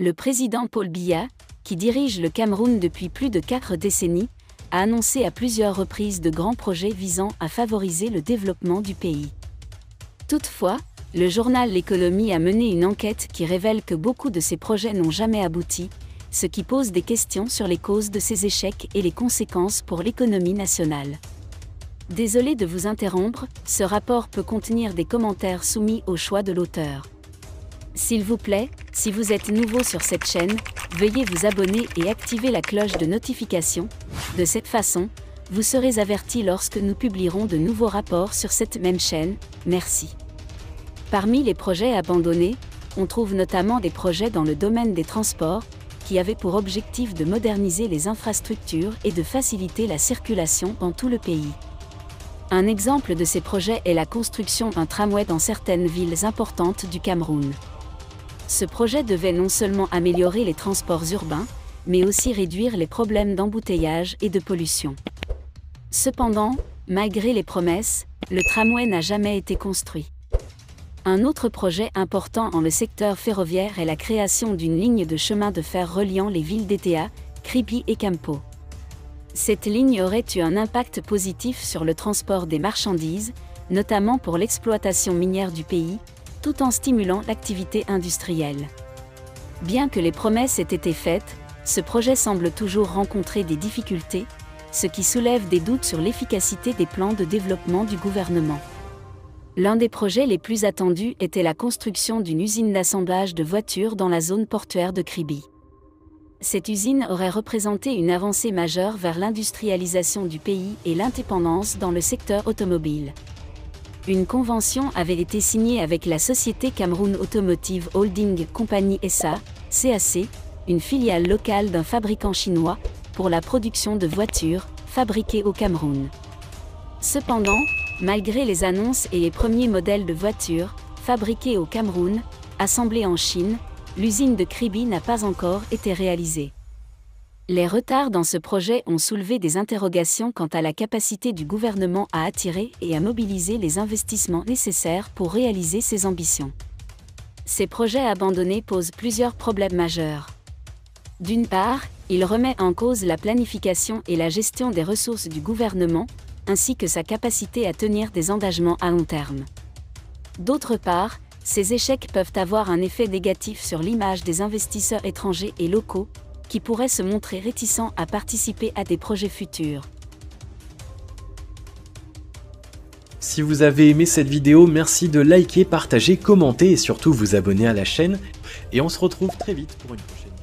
Le président Paul Biya, qui dirige le Cameroun depuis plus de 4 décennies, a annoncé à plusieurs reprises de grands projets visant à favoriser le développement du pays. Toutefois, le journal L'Économie a mené une enquête qui révèle que beaucoup de ces projets n'ont jamais abouti, ce qui pose des questions sur les causes de ces échecs et les conséquences pour l'économie nationale. Désolé de vous interrompre, ce rapport peut contenir des commentaires soumis au choix de l'auteur. S'il vous plaît, si vous êtes nouveau sur cette chaîne, veuillez vous abonner et activer la cloche de notification. De cette façon, vous serez averti lorsque nous publierons de nouveaux rapports sur cette même chaîne. Merci. Parmi les projets abandonnés, on trouve notamment des projets dans le domaine des transports, qui avaient pour objectif de moderniser les infrastructures et de faciliter la circulation dans tout le pays. Un exemple de ces projets est la construction d'un tramway dans certaines villes importantes du Cameroun. Ce projet devait non seulement améliorer les transports urbains, mais aussi réduire les problèmes d'embouteillage et de pollution. Cependant, malgré les promesses, le tramway n'a jamais été construit. Un autre projet important dans le secteur ferroviaire est la création d'une ligne de chemin de fer reliant les villes d'Etea, Kribi et Kampo. Cette ligne aurait eu un impact positif sur le transport des marchandises, notamment pour l'exploitation minière du pays, tout en stimulant l'activité industrielle. Bien que les promesses aient été faites, ce projet semble toujours rencontrer des difficultés, ce qui soulève des doutes sur l'efficacité des plans de développement du gouvernement. L'un des projets les plus attendus était la construction d'une usine d'assemblage de voitures dans la zone portuaire de Kribi. Cette usine aurait représenté une avancée majeure vers l'industrialisation du pays et l'indépendance dans le secteur automobile. Une convention avait été signée avec la société Cameroun Automotive Holding Company SA, CAC, une filiale locale d'un fabricant chinois, pour la production de voitures, fabriquées au Cameroun. Cependant, malgré les annonces et les premiers modèles de voitures, fabriqués au Cameroun, assemblés en Chine, l'usine de Kribi n'a pas encore été réalisée. Les retards dans ce projet ont soulevé des interrogations quant à la capacité du gouvernement à attirer et à mobiliser les investissements nécessaires pour réaliser ses ambitions. Ces projets abandonnés posent plusieurs problèmes majeurs. D'une part, il remet en cause la planification et la gestion des ressources du gouvernement, ainsi que sa capacité à tenir des engagements à long terme. D'autre part, ces échecs peuvent avoir un effet négatif sur l'image des investisseurs étrangers et locaux, qui pourraient se montrer réticents à participer à des projets futurs. Si vous avez aimé cette vidéo, merci de liker, partager, commenter et surtout vous abonner à la chaîne. Et on se retrouve très vite pour une prochaine vidéo.